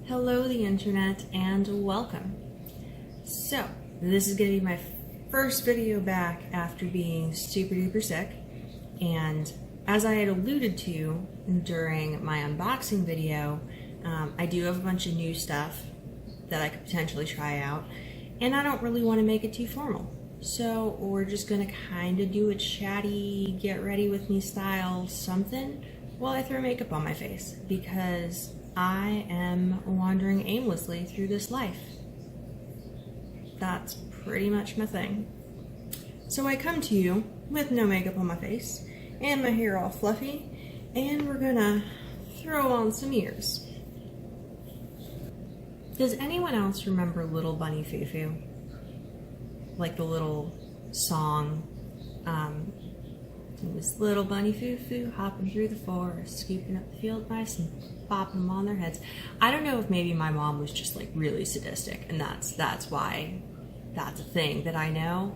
Hello the internet and welcome. So this is going to be my first video back after being super duper sick, and as I had alluded to during my unboxing video, I do have a bunch of new stuff that I could potentially try out, and I don't really want to make it too formal. So we're just going to kind of do a chatty, get ready with me style something while I throw makeup on my face, because I am wandering aimlessly through this life. That's pretty much my thing. So I come to you with no makeup on my face and my hair all fluffy, and we're gonna throw on some ears. Does anyone else remember Little Bunny Foo Foo? Like the little song, it was little bunny foo-foo hopping through the forest, scooping up the field mice and bopping them on their heads. I don't know if maybe my mom was just like really sadistic, and that's why that's a thing that I know.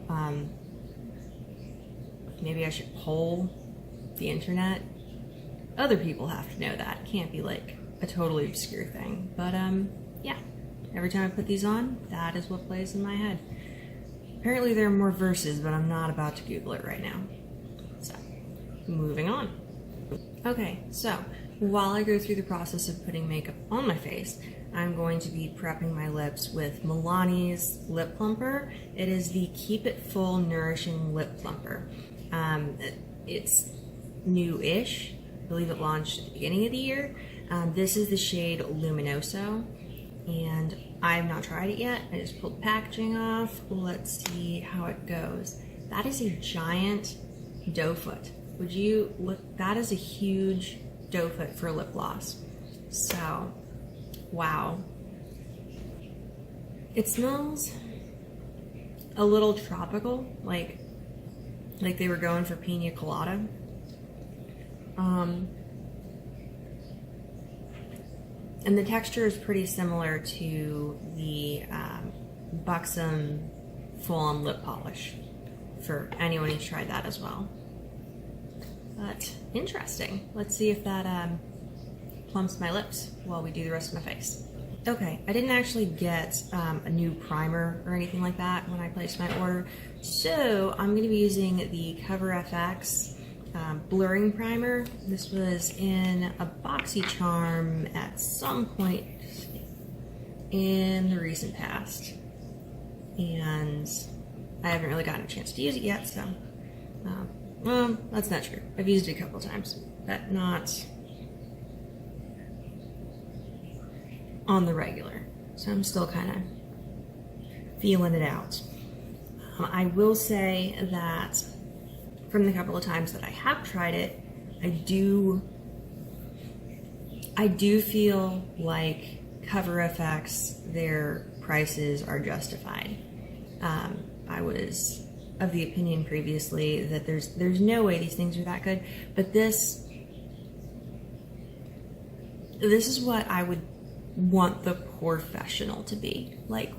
Maybe I should poll the internet. Other people have to know that. It can't be like a totally obscure thing. But yeah, every time I put these on, that is what plays in my head. Apparently there are more verses, but I'm not about to Google it right now. So, moving on. Okay, so while I go through the process of putting makeup on my face, I'm going to be prepping my lips with Milani's lip plumper. It is the Keep It Full Nourishing Lip Plumper. It's new-ish. I believe it launched at the beginning of the year. This is the shade Luminoso, and I have not tried it yet. I just pulled the packaging off. Let's see how it goes. That is a giant doe foot. Would you look? That is a huge doe foot for lip gloss. So, wow. It smells a little tropical, like they were going for pina colada. And the texture is pretty similar to the Buxom full-on lip polish, for anyone who's tried that as well. But interesting. Let's see if that plumps my lips while we do the rest of my face. Okay, I didn't actually get a new primer or anything like that when I placed my order, so I'm going to be using the Cover FX blurring primer. This was in a BoxyCharm at some point in the recent past, and I haven't really gotten a chance to use it yet, so well, that's not true. I've used it a couple of times, but not on the regular, so I'm still kind of feeling it out. I will say that from the couple of times that I have tried it, I do feel like Cover FX, their prices are justified. I was of the opinion previously that there's no way these things are that good, but this is what I would want the professional to be. Like,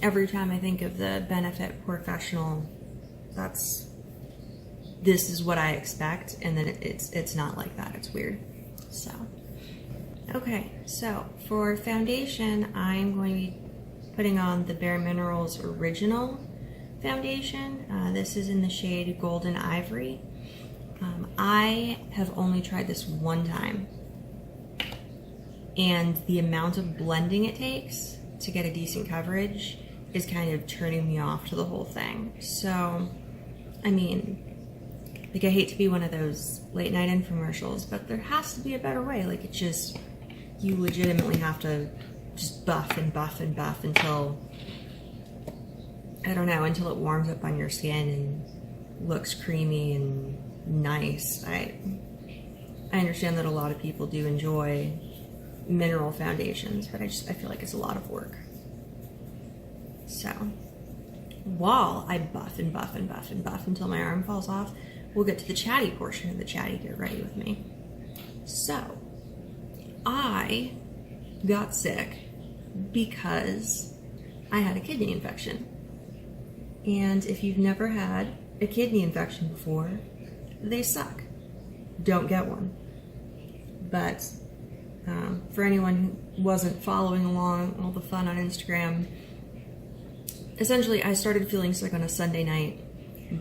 every time I think of the Benefit Professional, this is what I expect, and then it's not like that. It's weird. So, okay, so for foundation, I'm going to be putting on the Bare Minerals Original foundation. This is in the shade Golden Ivory. I have only tried this one time, and the amount of blending it takes to get a decent coverage is kind of turning me off to the whole thing. So, I mean, like, I hate to be one of those late night infomercials, but there has to be a better way. Like, it's just, you legitimately have to just buff and buff and buff until, I don't know, until it warms up on your skin and looks creamy and nice. I understand that a lot of people do enjoy mineral foundations, but I feel like it's a lot of work. So, while I buff and buff and buff and buff until my arm falls off, we'll get to the chatty portion of the chatty get ready with me. So, I got sick because I had a kidney infection. And if you've never had a kidney infection before, they suck. Don't get one. But For anyone who wasn't following along all the fun on Instagram, essentially I started feeling sick on a Sunday night.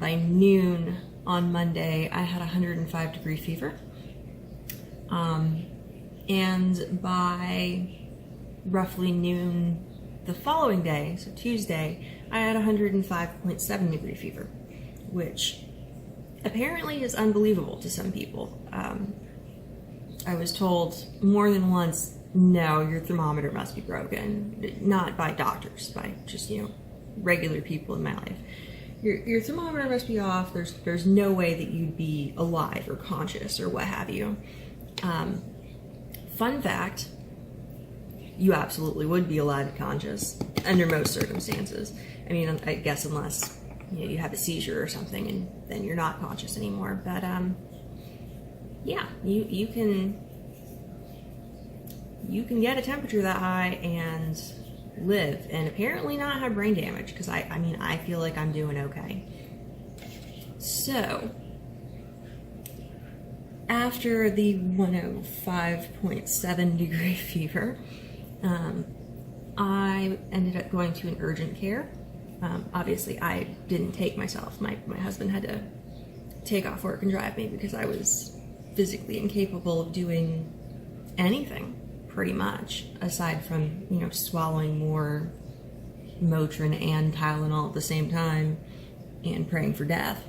By noon on Monday, I had 105-degree fever. And by roughly noon the following day, so Tuesday, I had 105.7-degree fever, which apparently is unbelievable to some people. I was told more than once, no, your thermometer must be broken. Not by doctors, by just, regular people in my life. Your thermometer must be off. There's no way that you'd be alive or conscious or what have you. Fun fact, you absolutely would be alive and conscious under most circumstances. I mean, I guess unless you have a seizure or something and then you're not conscious anymore. But yeah, you can get a temperature that high and live, and apparently not have brain damage, because I feel like I'm doing okay. So after the 105.7-degree fever, I ended up going to an urgent care. Obviously, I didn't take myself. My husband had to take off work and drive me because I was physically incapable of doing anything, pretty much, aside from, swallowing more Motrin and Tylenol at the same time and praying for death.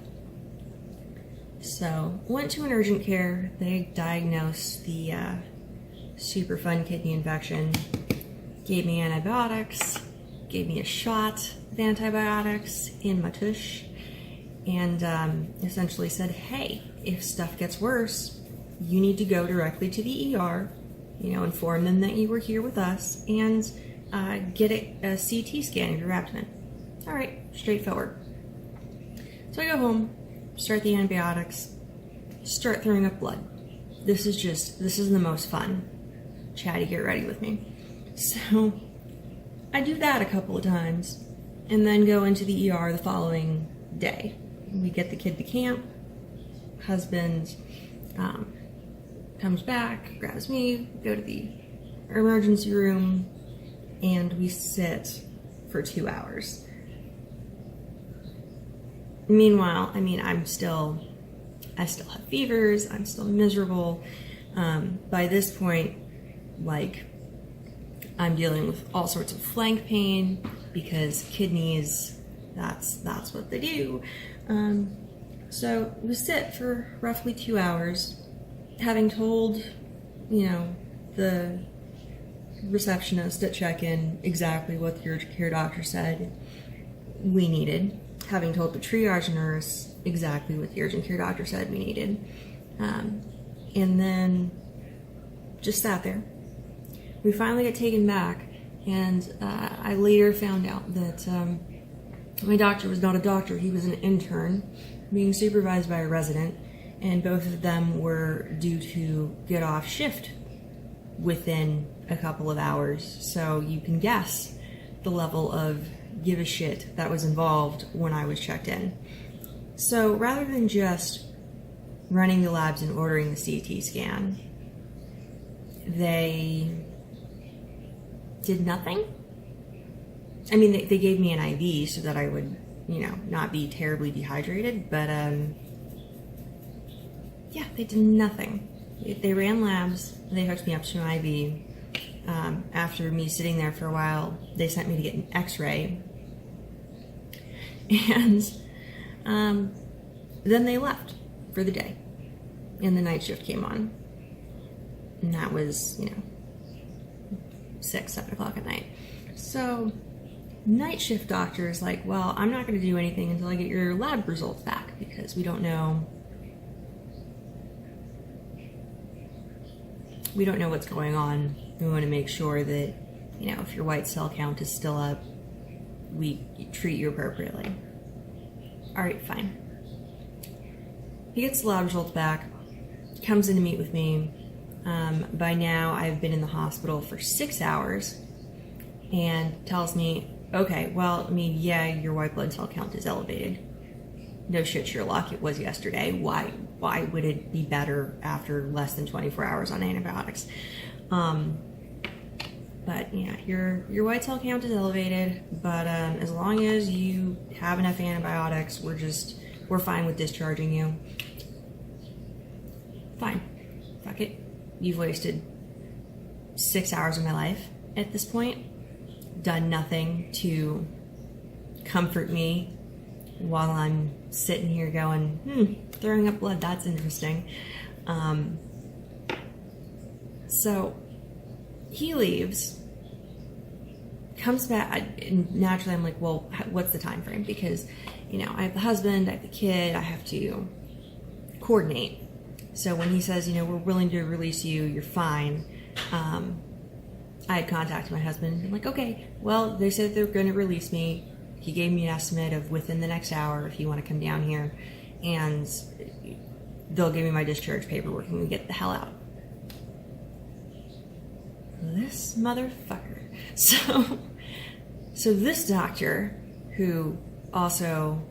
So, went to an urgent care. They diagnosed the super fun kidney infection, gave me antibiotics, gave me a shot of antibiotics in my tush, and essentially said, hey, if stuff gets worse, you need to go directly to the ER, inform them that you were here with us, and get a CT scan of your abdomen. All right, straightforward. So I go home, start the antibiotics, start throwing up blood. This is the most fun. Chatty, get ready with me. So I do that a couple of times and then go into the ER the following day. We get the kid to camp. Husband comes back, grabs me, go to the emergency room, and we sit for 2 hours. Meanwhile, I still have fevers, I'm still miserable. By this point, I'm dealing with all sorts of flank pain because kidneys, that's what they do. So we sit for roughly 2 hours, having told, the receptionist at check-in exactly what the urgent care doctor said we needed, having told the triage nurse exactly what the urgent care doctor said we needed, and then just sat there. We finally get taken back, and I later found out that my doctor was not a doctor. He was an intern being supervised by a resident, and both of them were due to get off shift within a couple of hours. So you can guess the level of give a shit that was involved when I was checked in. So rather than just running the labs and ordering the CT scan, they did nothing. They gave me an IV so that I would, not be terribly dehydrated, but yeah, they did nothing. They ran labs, they hooked me up to an IV. After me sitting there for a while, they sent me to get an x-ray. And then they left for the day. And the night shift came on. And that was, 6, 7 o'clock at night. So night shift doctor is like, well, I'm not going to do anything until I get your lab results back because we don't know what's going on. We want to make sure that, if your white cell count is still up, we treat you appropriately. All right, fine. He gets the lab results back, comes in to meet with me. By now, I've been in the hospital for 6 hours and tells me, okay, well, yeah, your white blood cell count is elevated. No shit, Sherlock, it was yesterday. Why would it be better after less than 24 hours on antibiotics? But yeah, your white cell count is elevated, but as long as you have enough antibiotics, we're fine with discharging you. Fine. Fuck it. You've wasted 6 hours of my life at this point, done nothing to comfort me while I'm sitting here going, throwing up blood, that's interesting. So he leaves, comes back, and naturally I'm like, well, what's the time frame? Because, you know, I have the husband, I have the kid, I have to coordinate. So when he says, you know, we're willing to release you, you're fine, I had contacted my husband. I'm like, okay, well, they said they're going to release me. He gave me an estimate of within the next hour if you want to come down here, and they'll give me my discharge paperwork and we get the hell out. This motherfucker. So this doctor, who also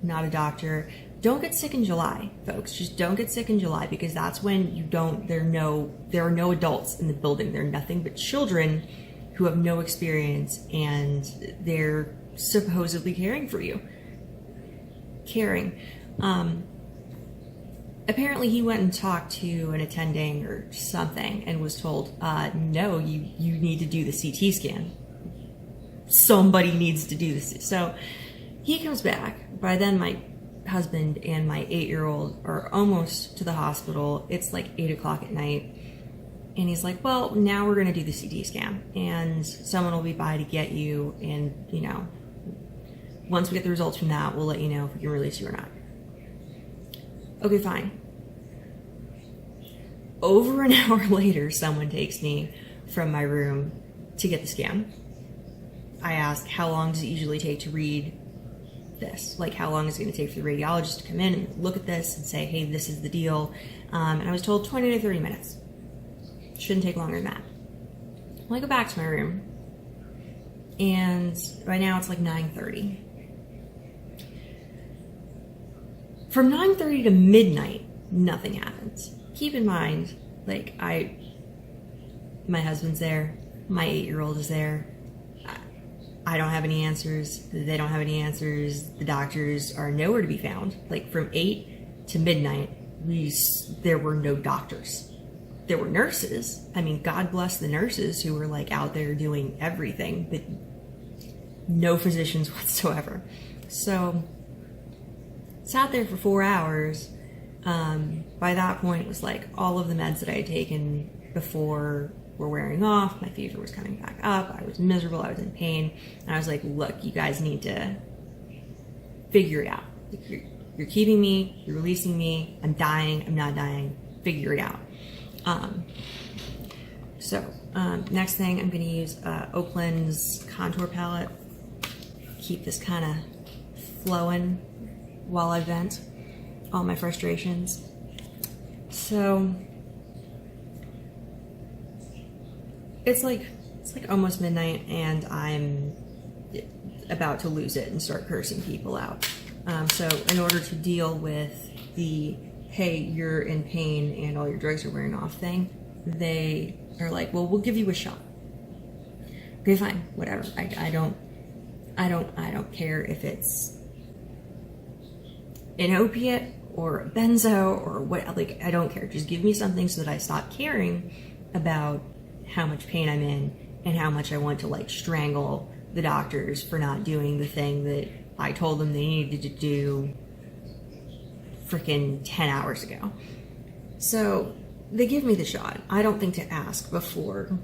not a doctor, don't get sick in July, folks. Just don't get sick in July, because that's when there are no adults in the building. There are nothing but children who have no experience, and they're supposedly caring for you. Apparently he went and talked to an attending or something and was told, no, you need to do the CT scan. Somebody needs to do this. So he comes back. By then my husband and my 8-year-old are almost to the hospital. It's like 8 o'clock at night. And he's like, well, now we're going to do the CT scan, and someone will be by to get you. And, you know, once we get the results from that, we'll let you know if we can release you or not. Okay, fine. Over an hour later, someone takes me from my room to get the scan. I ask, how long does it usually take to read this? Like, how long is it going to take for the radiologist to come in and look at this and say, hey, this is the deal? And I was told 20 to 30 minutes. Shouldn't take longer than that. Well, I go back to my room, and right now it's like 9:30. From 9:30 to midnight, nothing happens. Keep in mind, like, my husband's there, my 8-year-old is there. I don't have any answers. They don't have any answers. The doctors are nowhere to be found. Like, from 8 to midnight, there were no doctors. There were nurses. I mean, God bless the nurses who were like out there doing everything, but no physicians whatsoever. So, sat there for 4 hours. By that point, it was like all of the meds that I had taken before were wearing off. My fever was coming back up. I was miserable. I was in pain. And I was like, look, you guys need to figure it out. You're keeping me. You're releasing me. I'm dying. I'm not dying. Figure it out. Next thing, I'm going to use Okalan's contour palette. Keep this kind of flowing while I vent all my frustrations. So it's like almost midnight, and I'm about to lose it and start cursing people out. So in order to deal with the hey, you're in pain and all your drugs are wearing off thing, they are like, well, we'll give you a shot. Okay, fine, whatever. I don't care if it's an opiate or a benzo or what. Like, I don't care. Just give me something so that I stop caring about how much pain I'm in and how much I want to like strangle the doctors for not doing the thing that I told them they needed to do freaking 10 hours ago. So they give me the shot. I don't think to ask before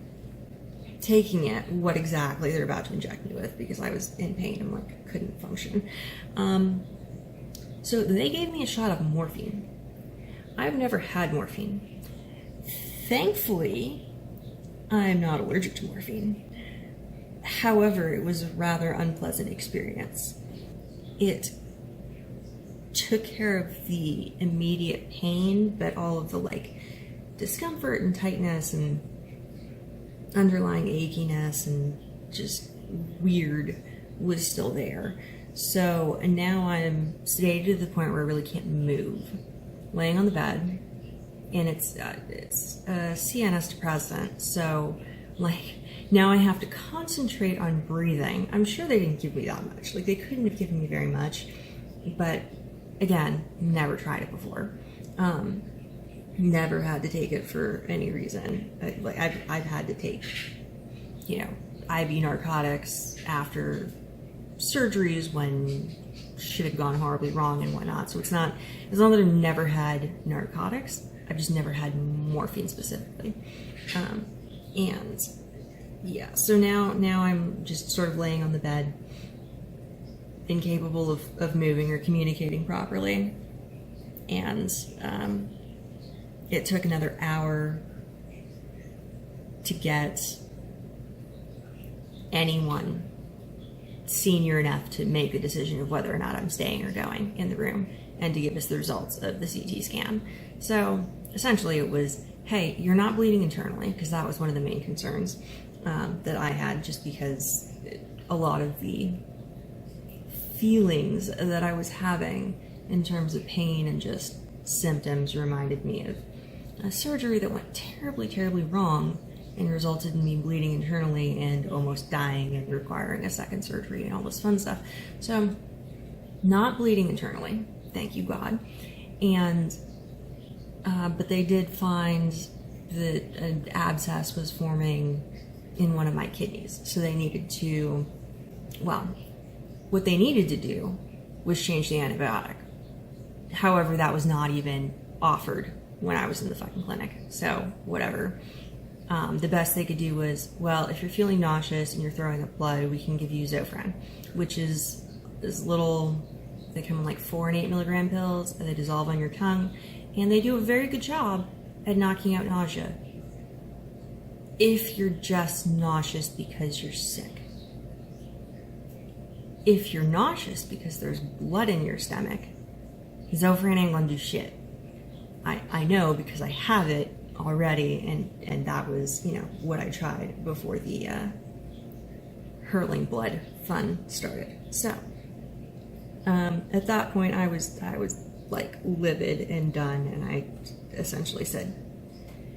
taking it what exactly they're about to inject me with, because I was in pain and like couldn't function. So they gave me a shot of morphine. I've never had morphine. Thankfully, I'm not allergic to morphine. However, it was a rather unpleasant experience. It took care of the immediate pain, but all of the like discomfort and tightness and underlying achiness and just weird was still there. So, and now I'm sedated to the point where I really can't move. Laying on the bed, and it's a CNS depressant, so like now I have to concentrate on breathing. I'm sure they didn't give me that much. Like they couldn't have given me very much, but again, never tried it before. Never had to take it for any reason. Like I've had to take, you know, IV narcotics after surgeries when shit had gone horribly wrong and whatnot. So it's not that I've never had narcotics. I've just never had morphine specifically. And yeah, so now I'm just sort of laying on the bed, incapable of moving or communicating properly. And it took another hour to get anyone senior enough to make the decision of whether or not I'm staying or going in the room and to give us the results of the CT scan. So essentially it was, hey, you're not bleeding internally, because that was one of the main concerns that I had, just because a lot of the feelings that I was having in terms of pain and just symptoms reminded me of a surgery that went terribly, terribly wrong and resulted in me bleeding internally and almost dying and requiring a second surgery and all this fun stuff. So not bleeding internally, thank you God. And but they did find that an abscess was forming in one of my kidneys. So they needed to, well, what they needed to do was change the antibiotic. However, that was not even offered when I was in the fucking clinic. So whatever. The best they could do was, well, if you're feeling nauseous and you're throwing up blood, we can give you Zofran, which is this little, they come in like 4 and 8 milligram pills, and they dissolve on your tongue, and they do a very good job at knocking out nausea. If you're just nauseous because you're sick. If you're nauseous because there's blood in your stomach, Zofran ain't gonna do shit. I know, because I have it already, and that was, you know, what I tried before the hurling blood fun started. So at that point I was like livid and done, and I essentially said,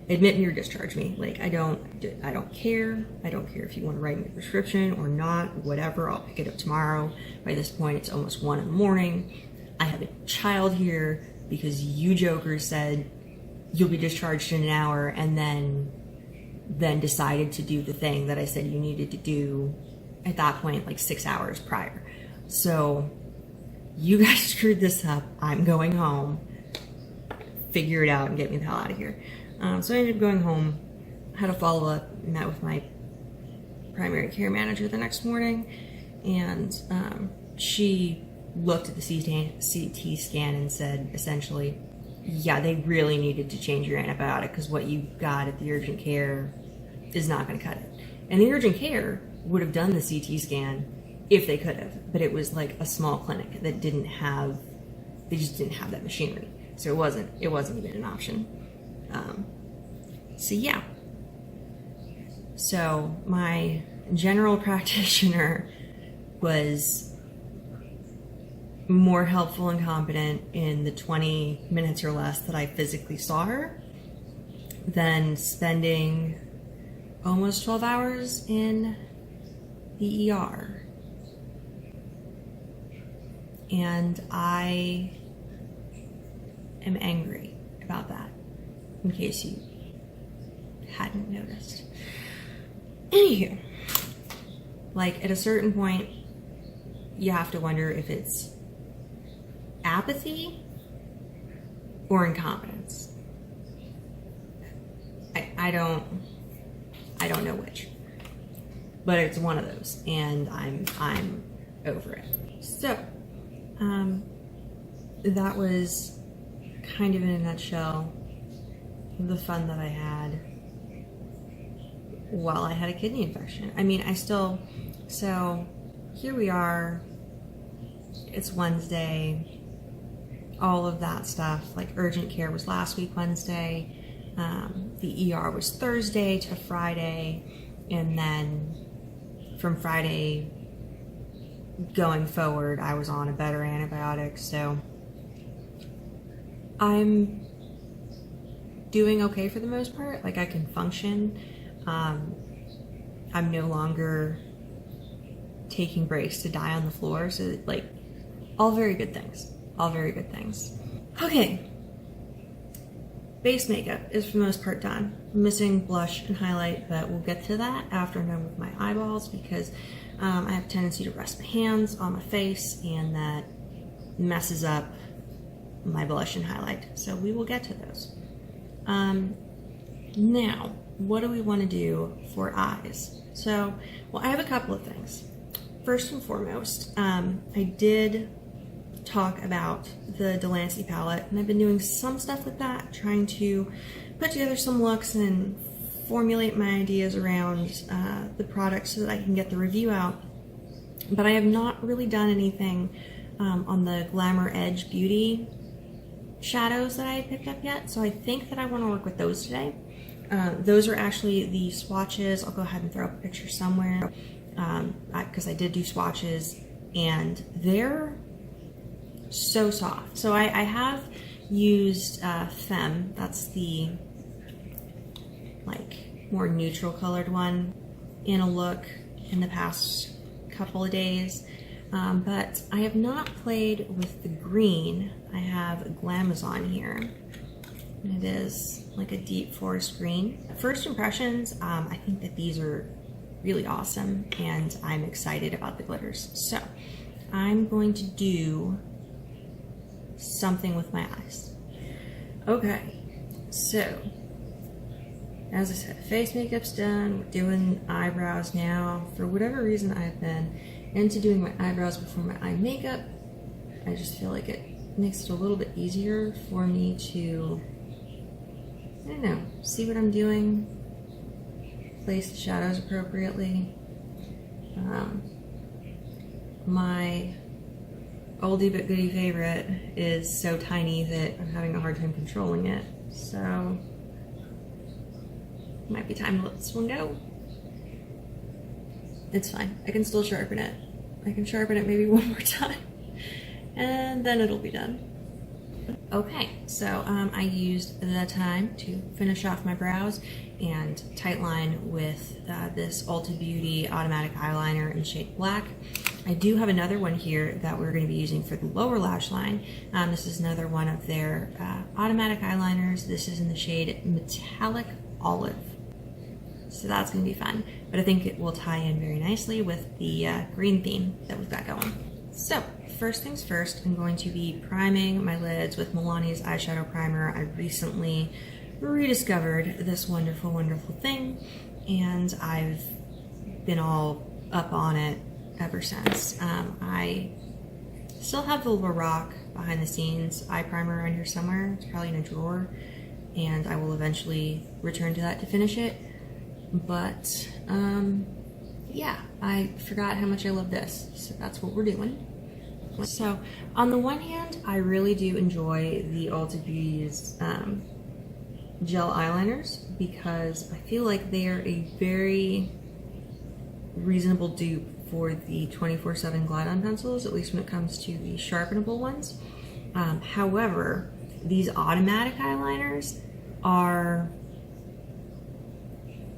admit me or discharge me. Like I don't care. I don't care if you want to write me a prescription or not, whatever. I'll pick it up tomorrow. By this point it's almost 1 in the morning. I have a child here because you jokers said you'll be discharged in an hour, and then decided to do the thing that I said you needed to do at that point, like 6 hours prior. So you guys screwed this up. I'm going home. Figure it out and get me the hell out of here. So I ended up going home, had a follow-up, met with my primary care manager the next morning, and she looked at the CT scan and said, essentially, yeah, they really needed to change your antibiotic because what you got at the urgent care is not going to cut it. And the urgent care would have done the CT scan if they could have, but it was like a small clinic that didn't have, they just didn't have that machinery. So it wasn't even an option. So yeah. So my general practitioner was more helpful and competent in the 20 minutes or less that I physically saw her than spending almost 12 hours in the ER. And I am angry about that, in case you hadn't noticed. Anywho, like at a certain point, you have to wonder if it's apathy or incompetence. I don't know which, but it's one of those, and I'm over it. So that was kind of in a nutshell the fun that I had while I had a kidney infection. I mean, so here we are, it's Wednesday, all of that stuff, like urgent care was last week Wednesday, the ER was Thursday to Friday, and then from Friday going forward I was on a better antibiotic. So I'm doing okay for the most part. Like I can function. I'm no longer taking breaks to die on the floor. So like all very good things. All very good things. Okay. Base makeup is for the most part done. I'm missing blush and highlight, but we'll get to that after I'm done with my eyeballs because I have a tendency to rest my hands on my face and that messes up my blush and highlight. So we will get to those. Now, what do we want to do for eyes? So, well, I have a couple of things. First and foremost, I did talk about the Delancey palette, and I've been doing some stuff with that, trying to put together some looks and formulate my ideas around the product so that I can get the review out. But I have not really done anything on the Glamour Edge Beauty shadows that I had picked up yet, so I think that I want to work with those today. Those are actually the swatches. I'll go ahead and throw up a picture somewhere because I did do swatches and they're so soft. So I have used Femme, that's the like more neutral colored one, in a look in the past couple of days, but I have not played with the green. I have Glamour here, and it is like a deep forest green. First impressions, I think that these are really awesome and I'm excited about the glitters. So I'm going to do something with my eyes. Okay, so as I said, face makeup's done. We're doing eyebrows now. For whatever reason, I've been into doing my eyebrows before my eye makeup. I just feel like it makes it a little bit easier for me to, I don't know, see what I'm doing, place the shadows appropriately. My oldie but goodie favorite is so tiny that I'm having a hard time controlling it, so might be time to let this one go. It's fine, I can still sharpen it. I can sharpen it maybe one more time and then it'll be done. Okay, so I used the time to finish off my brows and tightline with this Ulta Beauty automatic eyeliner in shade black. I do have another one here that we're going to be using for the lower lash line. This is another one of their automatic eyeliners. This is in the shade Metallic Olive. So that's going to be fun, but I think it will tie in very nicely with the green theme that we've got going. So first things first, I'm going to be priming my lids with Milani's eyeshadow primer. I recently rediscovered this wonderful, wonderful thing, and I've been all up on it ever since. I still have the Lorac behind the scenes eye primer around here somewhere. It's probably in a drawer, and I will eventually return to that to finish it. But yeah, I forgot how much I love this, so that's what we're doing. So on the one hand, I really do enjoy the Ulta Beauty's gel eyeliners because I feel like they are a very reasonable dupe for the 24/7 Glide-On pencils, at least when it comes to the sharpenable ones. However, these automatic eyeliners are,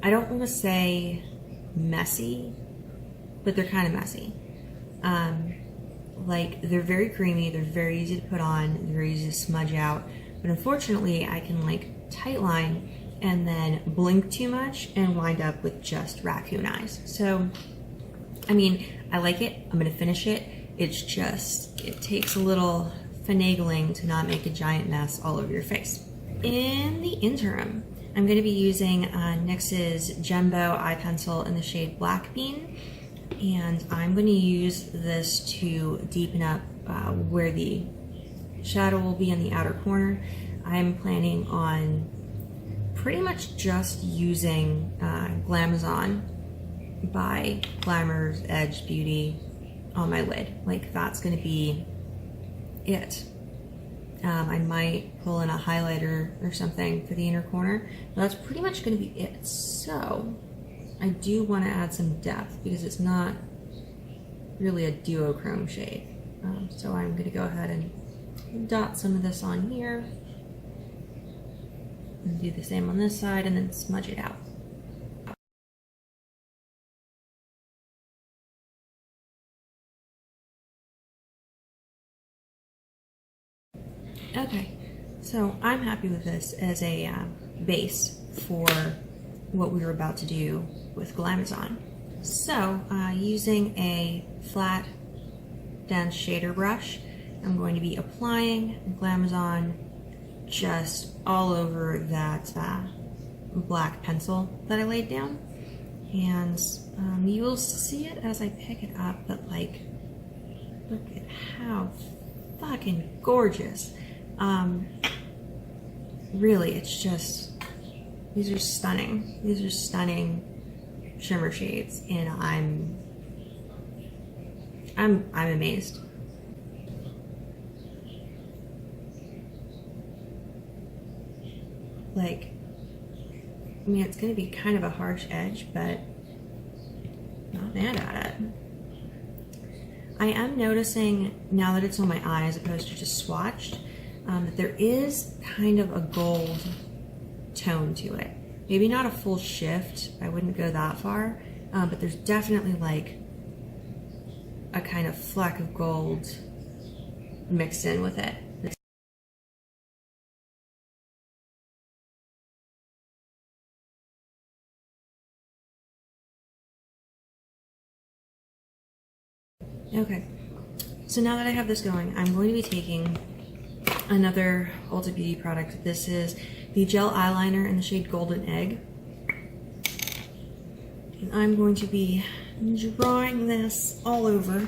I don't want to say messy, but they're kind of messy. Like, they're very creamy, they're very easy to put on, they're very easy to smudge out, but unfortunately I can like tightline and then blink too much and wind up with just raccoon eyes. So, I mean, I like it, I'm gonna finish it, it's just, it takes a little finagling to not make a giant mess all over your face. In the interim, I'm going to be using NYX's Jumbo eye pencil in the shade Black Bean, and I'm going to use this to deepen up where the shadow will be in the outer corner. I'm planning on pretty much just using Glamazon by Glamour's Edge Beauty on my lid. Like, that's going to be it. I might pull in a highlighter or something for the inner corner, but that's pretty much going to be it. So I do want to add some depth because it's not really a duochrome shade. So I'm going to go ahead and dot some of this on here. And do the same on this side and then smudge it out. Okay, so I'm happy with this as a base for what we were about to do with Glamour. So using a flat dense shader brush, I'm going to be applying Glamour just all over that black pencil that I laid down. And you will see it as I pick it up, but like, look at how fucking gorgeous. Really, it's just, these are stunning. These are stunning shimmer shades, and I'm amazed. Like, I mean, it's gonna be kind of a harsh edge, but not mad at it. I am noticing, now that it's on my eye as opposed to just swatched, that there is kind of a gold tone to it. Maybe not a full shift, I wouldn't go that far, but there's definitely like a kind of fleck of gold mixed in with it. Okay, so now that I have this going, I'm going to be taking another Ulta Beauty product. This is the gel eyeliner in the shade Golden Egg. And I'm going to be drawing this all over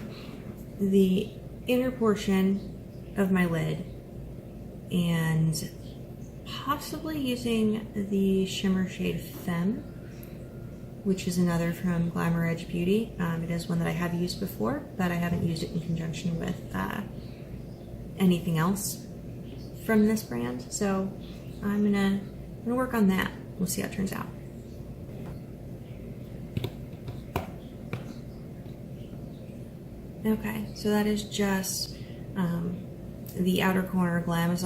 the inner portion of my lid and possibly using the shimmer shade Femme, which is another from Glamour Edge Beauty. It is one that I have used before, but I haven't used it in conjunction with anything else from this brand. So I'm gonna work on that. We'll see how it turns out. Okay, so that is just the outer corner Glamour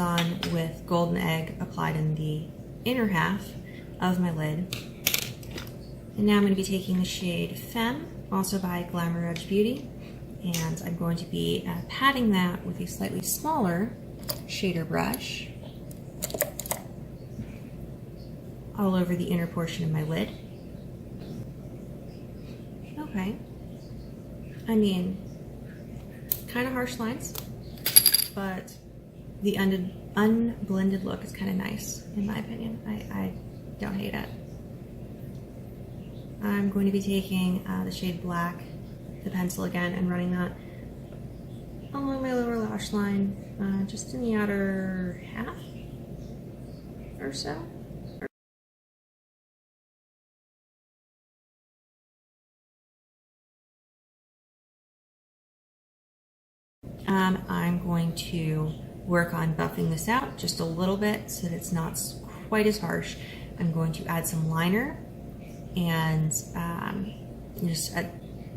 with Golden Egg applied in the inner half of my lid. And now I'm going to be taking the shade Femme, also by Glamour Edge Beauty, and I'm going to be patting that with a slightly smaller shader brush all over the inner portion of my lid. Okay. I mean, kind of harsh lines, but the unblended look is kind of nice, in my opinion. I don't hate it. I'm going to be taking the shade Black, the pencil again, and running that along my lower lash line, just in the outer half or so. I'm going to work on buffing this out just a little bit so that it's not quite as harsh. I'm going to add some liner and just a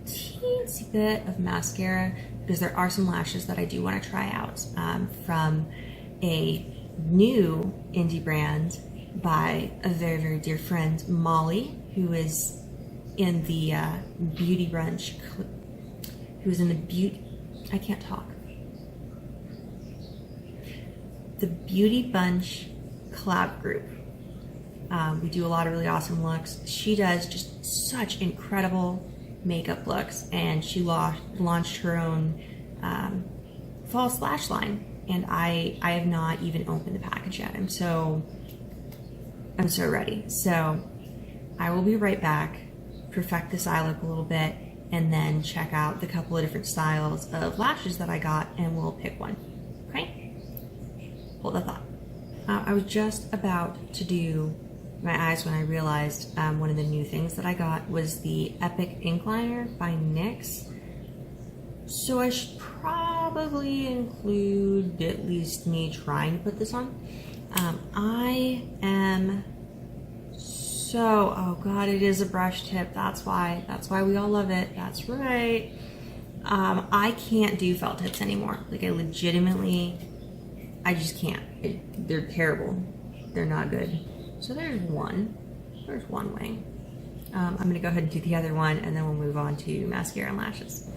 teensy bit of mascara, because there are some lashes that I do want to try out from a new indie brand by a very, very dear friend, Molly, who is in the Beauty Brunch, who is in the I can't talk. The Beauty Bunch collab group. We do a lot of really awesome looks. She does just such incredible makeup looks, and she launched her own false lash line, and I have not even opened the package yet. I'm so ready. So I will be right back, perfect this eye look a little bit, and then check out the couple of different styles of lashes that I got, and we'll pick one. Okay? Hold that thought. I was just about to do my eyes when I realized one of the new things that I got was the Epic Ink Liner by NYX. So I should probably include at least me trying to put this on. I am so, oh god, it is a brush tip. That's why we all love it. That's right. I can't do felt tips anymore. Like, I legitimately, I just can't. They're terrible. They're not good. So there's one wing. I'm gonna go ahead and do the other one, and then we'll move on to mascara and lashes.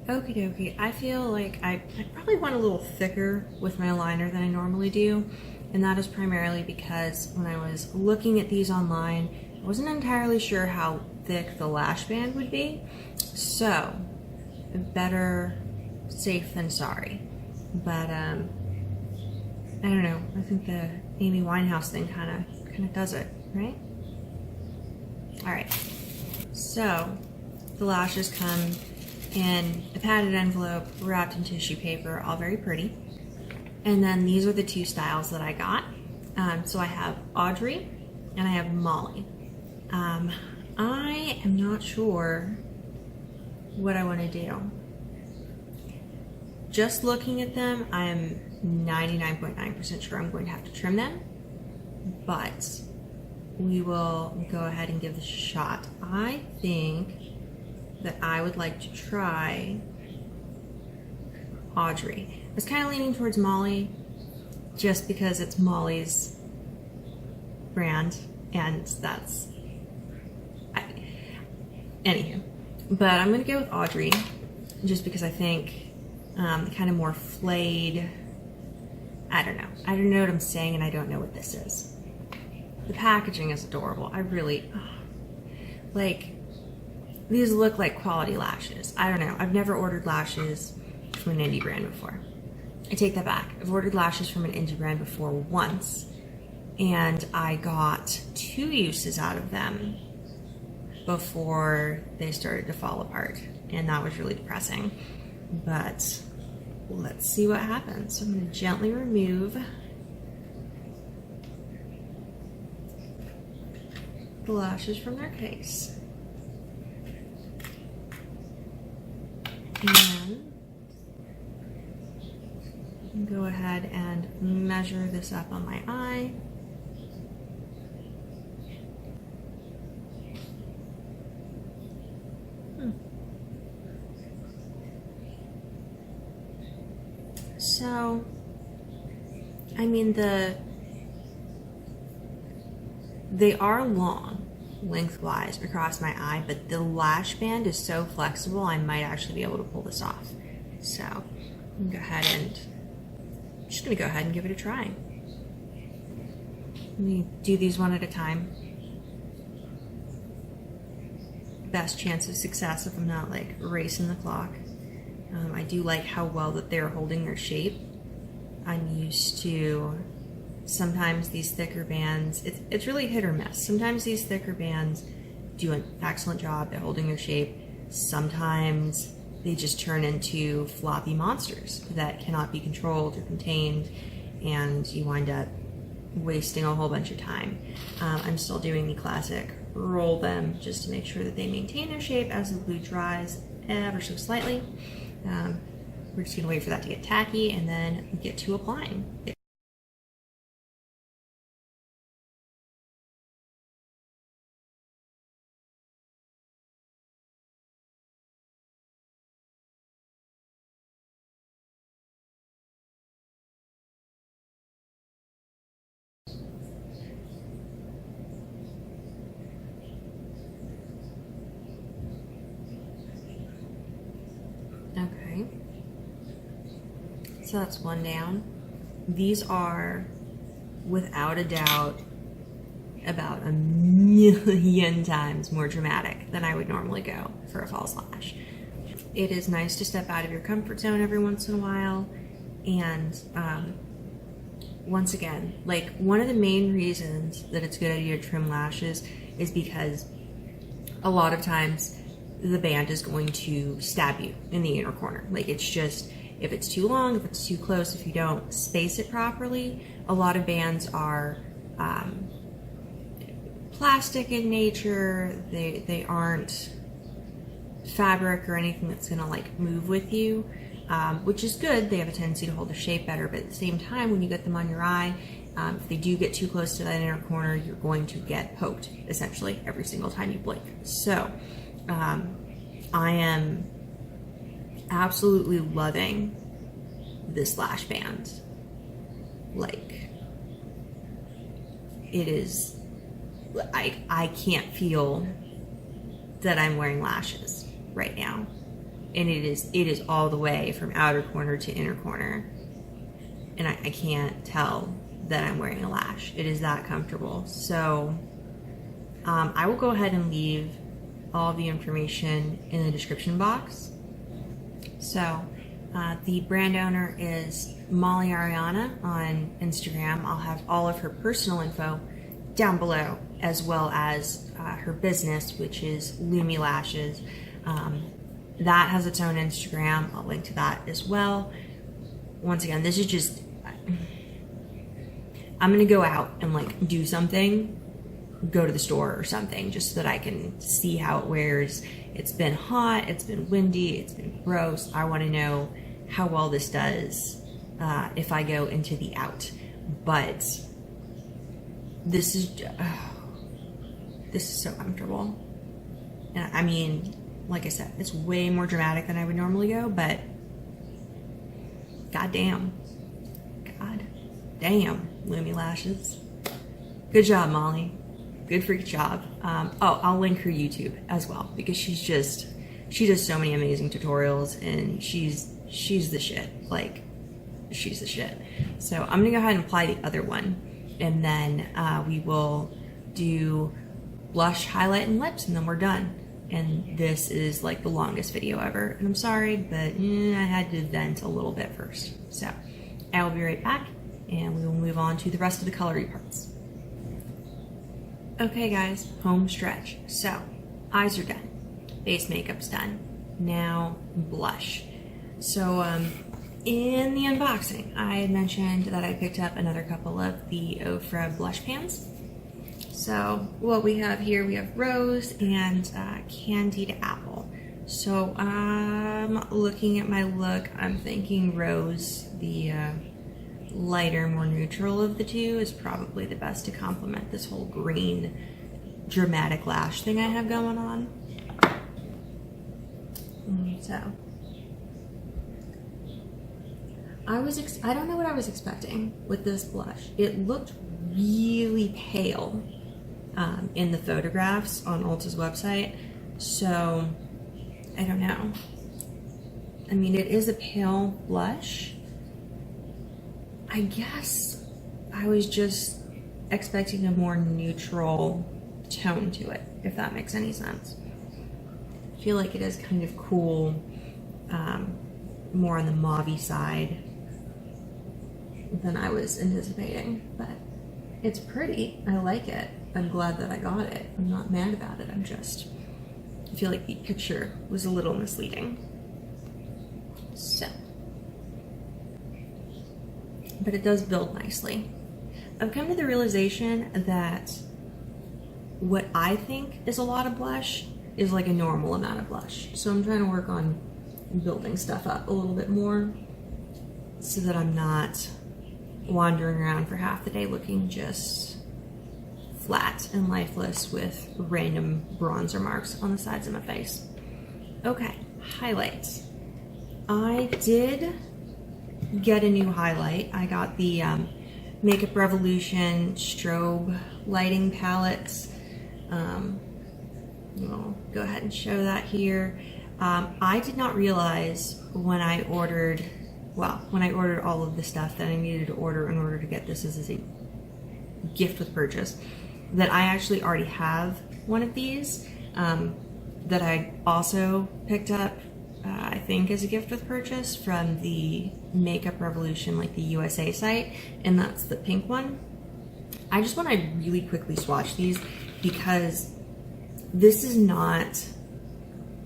Okie dokie, I feel like I probably went a little thicker with my liner than I normally do, and that is primarily because when I was looking at these online, I wasn't entirely sure how thick the lash band would be, so better safe than sorry. But I don't know, I think the Amy Winehouse thing kind of does it, right? All right, so the lashes come in a padded envelope wrapped in tissue paper, all very pretty. And then these are the two styles that I got. So I have Audrey and I have Molly. I am not sure what I want to do. Just looking at them, I'm 99.9% sure I'm going to have to trim them, but we will go ahead and give this a shot. I think that I would like to try Audrey. I was kind of leaning towards Molly just because it's Molly's brand, and that's anywho. But I'm gonna go with Audrey just because I think the kind of more flayed, I don't know what I'm saying, and I don't know what this is. The packaging is adorable. I really like, these look like quality lashes. I don't know, I've never ordered lashes from an indie brand before. I take that back. I've ordered lashes from an indie brand before once, and I got 2 uses out of them before they started to fall apart, and that was really depressing. But let's see what happens. So I'm going to gently remove the lashes from their case. And go ahead and measure this up on my eye. So, I mean, they are long lengthwise across my eye, but the lash band is so flexible I might actually be able to pull this off. So I'm just gonna go ahead and give it a try. Let me do these one at a time. Best chance of success if I'm not like racing the clock. I do like how well that they're holding their shape. I'm used to sometimes these thicker bands, it's really hit or miss. Sometimes these thicker bands do an excellent job at holding their shape. Sometimes they just turn into floppy monsters that cannot be controlled or contained, and you wind up wasting a whole bunch of time. I'm still doing the classic roll them just to make sure that they maintain their shape as the glue dries ever so slightly. We're just gonna wait for that to get tacky and then get to applying. Okay, so that's one down. These are, without a doubt, about 1,000,000 times more dramatic than I would normally go for a false lash. It is nice to step out of your comfort zone every once in a while, and once again, like, one of the main reasons that it's a good idea to trim lashes is because a lot of times the band is going to stab you in the inner corner. Like, it's just, if it's too long, if it's too close, if you don't space it properly. A lot of bands are plastic in nature. They aren't fabric or anything that's gonna like move with you, which is good. They have a tendency to hold their shape better, but at the same time, when you get them on your eye, if they do get too close to that inner corner, you're going to get poked essentially every single time you blink. So I am absolutely loving this lash band. Like, it is I can't feel that I'm wearing lashes right now. And it is all the way from outer corner to inner corner. And I can't tell that I'm wearing a lash. It is that comfortable. So I will go ahead and leave all the information in the description box. So the brand owner is Molly Arieanna on Instagram. I'll have all of her personal info down below, as well as her business, which is Lumi Lashes. That has its own Instagram. I'll link to that as well. Once again, this is just, I'm gonna go out and like do something, go to the store or something, just so that I can see how it wears. It's been hot, it's been windy, it's been gross. I wanna know how well this does if I go into the out. But this is so comfortable. And I mean, like I said, it's way more dramatic than I would normally go, but god damn, Lumi Lashes. Good job, Molly. Good freaking job. Oh, I'll link her YouTube as well, because she does so many amazing tutorials, and she's the shit. Like, she's the shit. So I'm gonna go ahead and apply the other one, and then we will do blush, highlight, and lips, and then we're done. And this is like the longest video ever, and I'm sorry, but I had to vent a little bit first. So I will be right back, and we will move on to the rest of the colory parts. Okay guys, home stretch. So eyes are done, base makeup's done, now blush. So in the unboxing, I had mentioned that I picked up another couple of the OFRA blush pans. So what we have here, we have Rose and Candied Apple. So looking at my look, I'm thinking Rose, the lighter, more neutral of the two, is probably the best to complement this whole green dramatic lash thing I have going on. So I don't know what I was expecting with this blush. It looked really pale in the photographs on Ulta's website, so I don't know. I mean, it is a pale blush. I guess I was just expecting a more neutral tone to it, if that makes any sense. I feel like it is kind of cool, more on the mauve-y side than I was anticipating, but it's pretty. I like it. I'm glad that I got it. I'm not mad about it. I feel like the picture was a little misleading. So, but it does build nicely. I've come to the realization that what I think is a lot of blush is like a normal amount of blush. So I'm trying to work on building stuff up a little bit more so that I'm not wandering around for half the day looking just flat and lifeless with random bronzer marks on the sides of my face. Okay, highlights. I did get a new highlight. I got the Makeup Revolution Strobe lighting palettes. I'll go ahead and show that here. I did not realize when I ordered all of the stuff that I needed to order in order to get this as a gift with purchase, that I actually already have one of these that I also picked up, I think as a gift with purchase from the Makeup Revolution, like the USA site, and that's the pink one. I just want to really quickly swatch these because this is not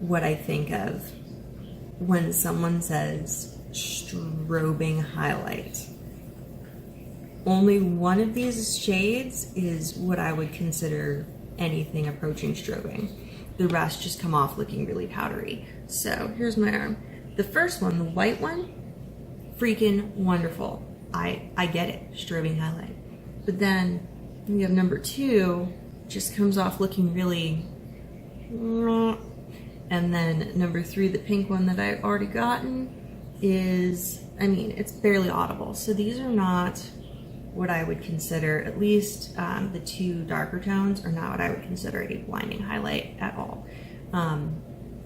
what I think of when someone says strobing highlight. Only one of these shades is what I would consider anything approaching strobing. The rest just come off looking really powdery. So here's my arm. The first one, the white one, freaking wonderful. I get it, strobing highlight. But then we have number 2, just comes off looking really, and then number 3, the pink one that I've already gotten, is, I mean, it's barely audible. So these are not what I would consider, at least the two darker tones, are not what I would consider a blinding highlight at all.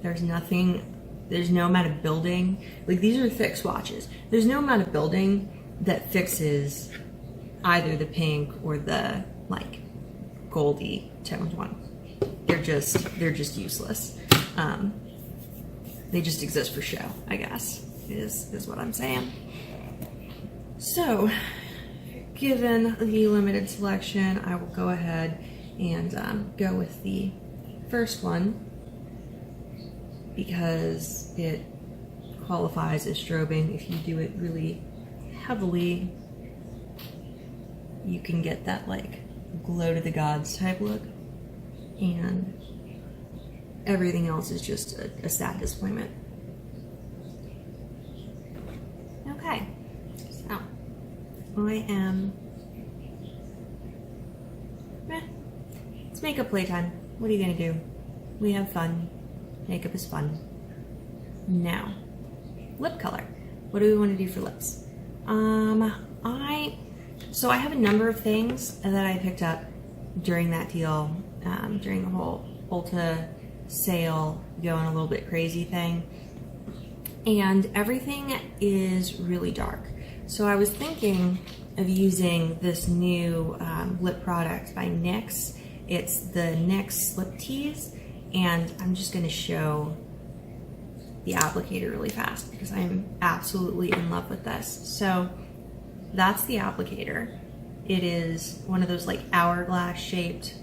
There's no amount of building, like these are thick swatches. There's no amount of building that fixes either the pink or the like goldy toned one. They're just useless. They just exist for show, I guess, is what I'm saying. So, given the limited selection, I will go ahead and go with the first one because it qualifies as strobing. If you do it really heavily, you can get that like glow to the gods type look, and everything else is just a sad disappointment. Okay, so I am, it's makeup playtime. What are you gonna do? We have fun. Makeup is fun. Now, lip color. What do we want to do for lips? So I have a number of things that I picked up during that deal, during the whole Ulta sale, going a little bit crazy thing. And everything is really dark. So I was thinking of using this new lip product by NYX. It's the NYX Lip Tease, and I'm just gonna show the applicator really fast because I'm absolutely in love with this. So that's the applicator. It is one of those like hourglass shaped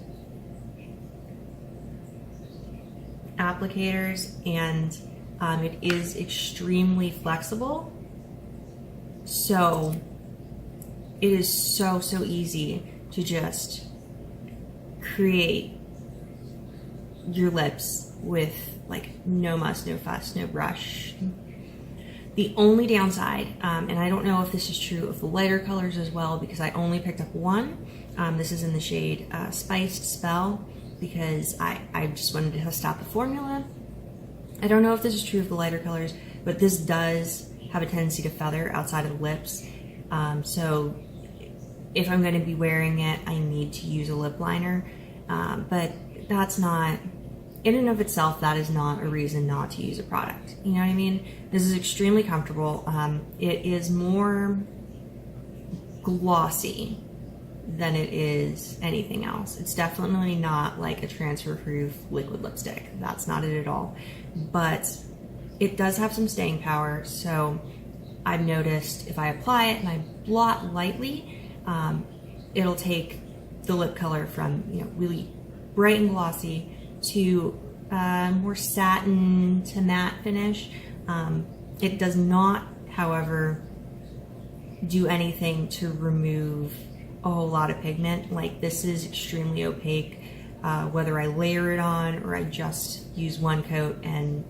applicators, and it is extremely flexible. So it is so easy to just create your lips with like no muss, no fuss, no brush. The only downside, and I don't know if this is true of the lighter colors as well because I only picked up one. This is in the shade Spiced Spell because I just wanted to stop the formula. I don't know if this is true of the lighter colors, but this does have a tendency to feather outside of the lips. So if I'm going to be wearing it, I need to use a lip liner. But that's not, in and of itself, that is not a reason not to use a product. You know what I mean? This is extremely comfortable. It is more glossy than it is anything else. It's definitely not like a transfer-proof liquid lipstick. That's not it at all. But it does have some staying power. So I've noticed if I apply it and I blot lightly, it'll take the lip color from, you know, really bright and glossy to more satin to matte finish. It does not, however, do anything to remove a whole lot of pigment. Like, this is extremely opaque, whether I layer it on or I just use one coat and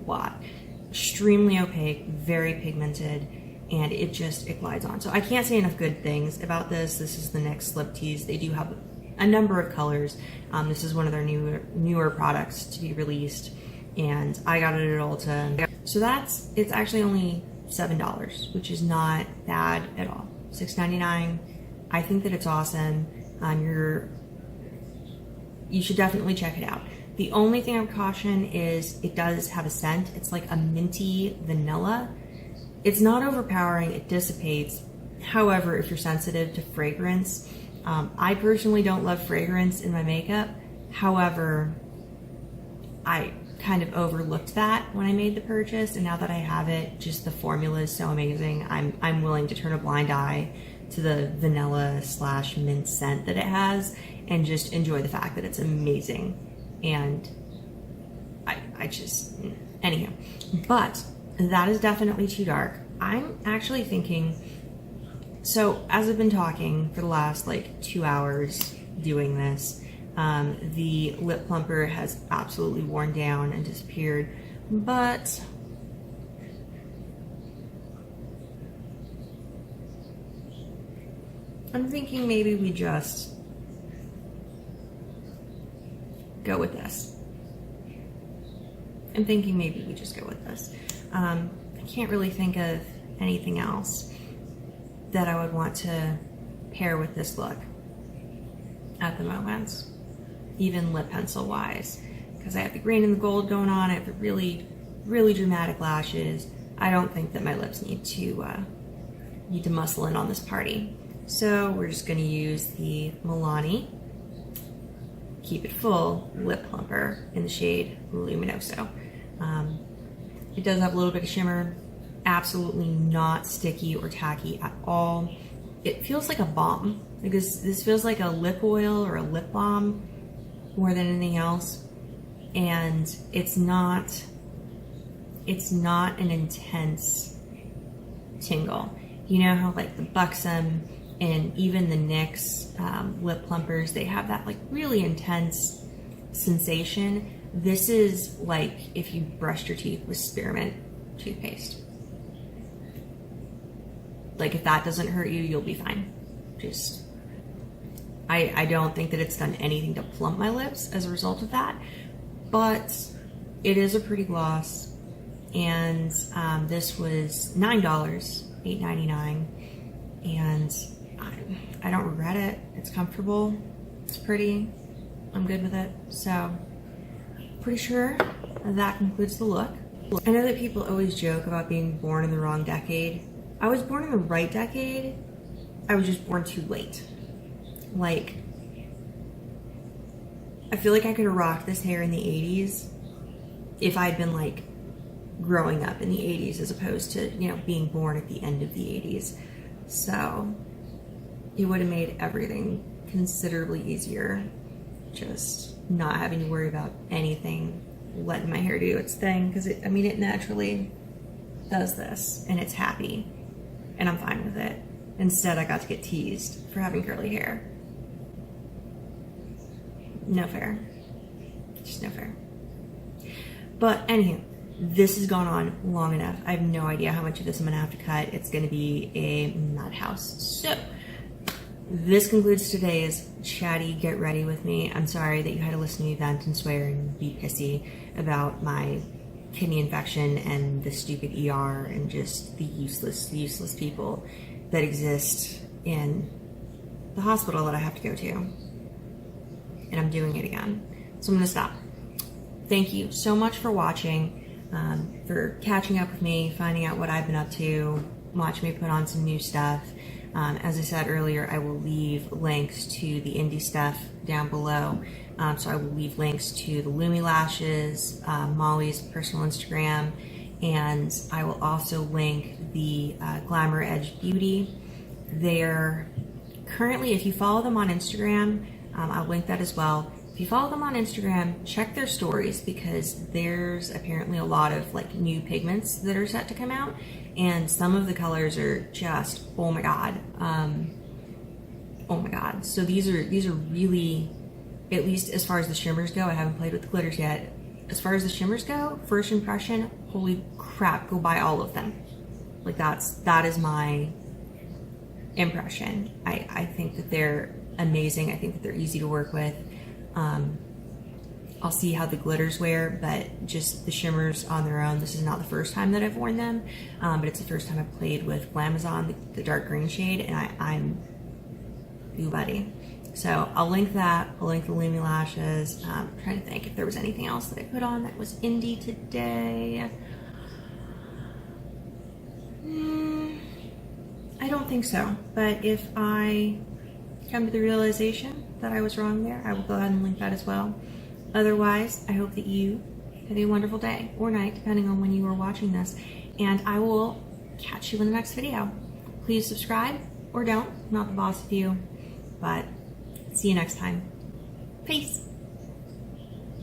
blot. Extremely opaque, very pigmented, and it glides on. So I can't say enough good things about this. This is the NYX Lip Tease. They do have a number of colors. This is one of their newer products to be released, and I got it at Ulta. So it's actually only $7, which is not bad at all. $6.99. I think that it's awesome. You should definitely check it out. The only thing I would caution is it does have a scent. It's like a minty vanilla. It's not overpowering, it dissipates. However, if you're sensitive to fragrance, I personally don't love fragrance in my makeup. However, I kind of overlooked that when I made the purchase, and now that I have it, just the formula is so amazing. I'm willing to turn a blind eye to the vanilla / mint scent that it has and just enjoy the fact that it's amazing. And I just, anyhow, but that is definitely too dark. I'm actually thinking, so as I've been talking for the last like 2 hours doing this, the lip plumper has absolutely worn down and disappeared, but I'm thinking maybe we just go with this. I'm thinking maybe we just go with this. I can't really think of anything else that I would want to pair with this look at the moment, even lip pencil wise, because I have the green and the gold going on. I have the really, really dramatic lashes. I don't think that my lips need to muscle in on this party. So we're just going to use the Milani Keep It Full Lip Plumper in the shade Luminoso. It does have a little bit of shimmer, absolutely not sticky or tacky at all. It feels like a balm, because this feels like a lip oil or a lip balm more than anything else. And it's not an intense tingle. You know how like the Buxom and even the NYX lip plumpers, they have that like really intense sensation. This is like if you brushed your teeth with spearmint toothpaste. Like if that doesn't hurt you, you'll be fine. Just, I don't think that it's done anything to plump my lips as a result of that, but it is a pretty gloss. And this was $9, $8.99, and I don't regret it. It's comfortable, it's pretty, I'm good with it. So pretty sure that concludes the look. I know that people always joke about being born in the wrong decade. I was born in the right decade, I was just born too late. Like, I feel like I could have rocked this hair in the 80s if I'd been like growing up in the 80s as opposed to, you know, being born at the end of the 80s. So it would have made everything considerably easier, just not having to worry about anything, letting my hair do its thing, because it naturally does this and it's happy and I'm fine with it. Instead, I got to get teased for having curly hair. No fair. Just no fair. But anywho, this has gone on long enough. I have no idea how much of this I'm gonna have to cut. It's gonna be a madhouse. So this concludes today's chatty get ready with me. I'm sorry that you had to listen to me vent and swear and be pissy about my kidney infection and the stupid ER and just the useless people that exist in the hospital that I have to go to. And I'm doing it again. So I'm gonna stop. Thank you so much for watching, for catching up with me, finding out what I've been up to, watching me put on some new stuff. As I said earlier, I will leave links to the indie stuff down below. So I will leave links to the Lumi Lashes, Molly's personal Instagram, and I will also link the Glamour Edge Beauty. They're currently, if you follow them on Instagram, I'll link that as well. If you follow them on Instagram, check their stories, because there's apparently a lot of like new pigments that are set to come out, and some of the colors are just, oh my god. Oh my god. So these are really, at least as far as the shimmers go, I haven't played with the glitters yet. As far as the shimmers go, first impression, holy crap, go buy all of them. Like that is my impression. I think that they're amazing. I think that they're easy to work with. I'll see how the glitters wear, but just the shimmers on their own, this is not the first time that I've worn them, but it's the first time I've played with Glamazon, the dark green shade, and I'm you buddy. So I'll link that. I'll link the Lumi Lashes. I'm trying to think if there was anything else that I put on that was indie today. I don't think so, but if I come to the realization that I was wrong there, I will go ahead and link that as well. Otherwise, I hope that you have a wonderful day or night, depending on when you are watching this, and I will catch you in the next video. Please subscribe or don't, I'm not the boss of you, but see you next time. Peace.